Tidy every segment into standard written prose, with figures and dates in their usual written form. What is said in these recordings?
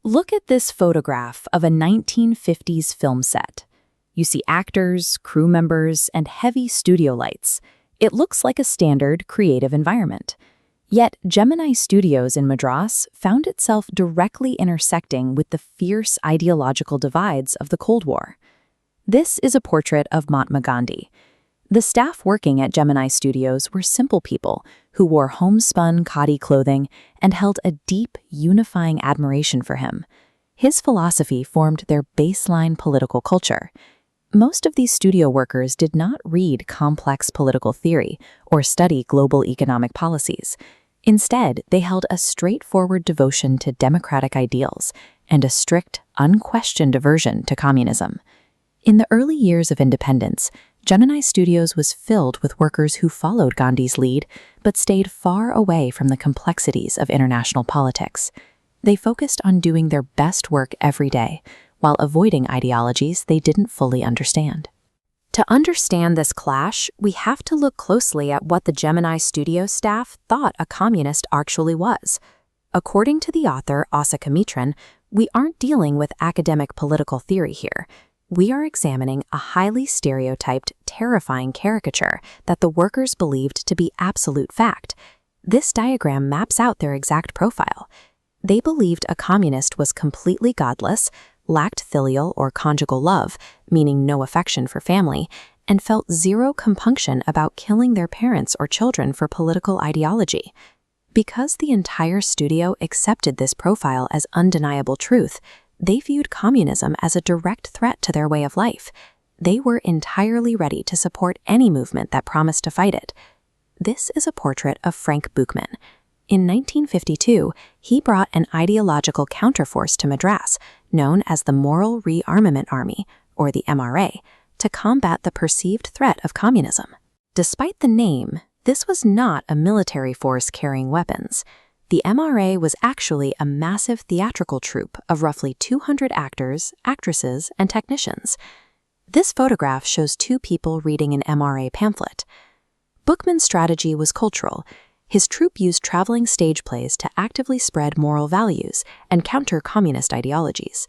Look at this photograph of a 1950s film set. You see actors, crew members, and heavy studio lights. It looks like a standard creative environment. Yet Gemini Studios in Madras found itself directly intersecting with the fierce ideological divides of the Cold War. This is a portrait of Mahatma Gandhi. The staff working at Gemini Studios were simple people who wore homespun khadi clothing and held a deep, unifying admiration for him. His philosophy formed their baseline political culture. Most of these studio workers did not read complex political theory or study global economic policies. Instead, they held a straightforward devotion to democratic ideals and a strict, unquestioned aversion to communism. In the early years of independence, Gemini Studios was filled with workers who followed Gandhi's lead but stayed far away from the complexities of international politics. They focused on doing their best work every day, while avoiding ideologies they didn't fully understand. To understand this clash, we have to look closely at what the Gemini Studios staff thought a communist actually was. According to the author Asokamitran, we aren't dealing with academic political theory here. We are examining a highly stereotyped, terrifying caricature that the workers believed to be absolute fact. This diagram maps out their exact profile. They believed a communist was completely godless, lacked filial or conjugal love, meaning no affection for family, and felt zero compunction about killing their parents or children for political ideology. Because the entire studio accepted this profile as undeniable truth, they viewed communism as a direct threat to their way of life. They were entirely ready to support any movement that promised to fight it. This is a portrait of Frank Buchman. In 1952, he brought an ideological counterforce to Madras, known as the Moral Re-Armament Army, or the MRA, to combat the perceived threat of communism. Despite the name, this was not a military force carrying weapons. The MRA was actually a massive theatrical troupe of roughly 200 actors, actresses, and technicians. This photograph shows two people reading an MRA pamphlet. Buchman's strategy was cultural. His troupe used traveling stage plays to actively spread moral values and counter communist ideologies.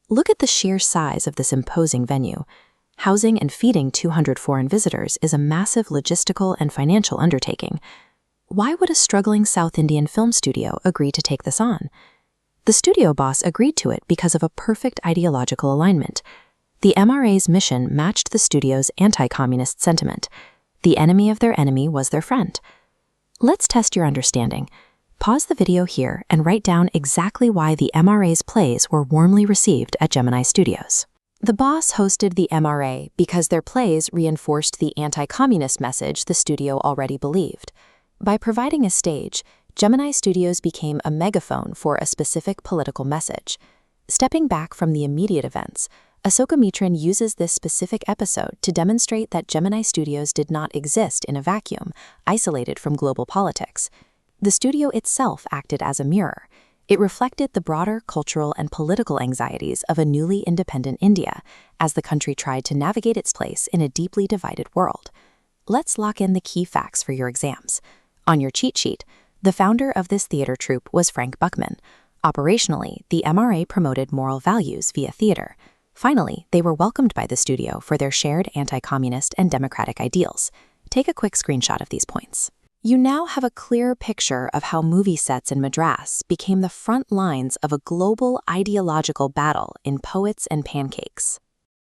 Look at the sheer size of this imposing venue. Housing and feeding 200 foreign visitors is a massive logistical and financial undertaking. Why would a struggling South Indian film studio agree to take this on? The studio boss agreed to it because of a perfect ideological alignment. The MRA's mission matched the studio's anti-communist sentiment. The enemy of their enemy was their friend. Let's test your understanding. Pause the video here and write down exactly why the MRA's plays were warmly received at Gemini Studios. The boss hosted the MRA because their plays reinforced the anti-communist message the studio already believed. By providing a stage, Gemini Studios became a megaphone for a specific political message. Stepping back from the immediate events, Asokamitran uses this specific episode to demonstrate that Gemini Studios did not exist in a vacuum, isolated from global politics. The studio itself acted as a mirror. It reflected the broader cultural and political anxieties of a newly independent India, as the country tried to navigate its place in a deeply divided world. Let's lock in the key facts for your exams. On your cheat sheet, the founder of this theater troupe was Frank Buchman. Operationally, the MRA promoted moral values via theater. Finally, they were welcomed by the studio for their shared anti-communist and democratic ideals. Take a quick screenshot of these points. You now have a clear picture of how movie sets in Madras became the front lines of a global ideological battle in Poets and Pancakes.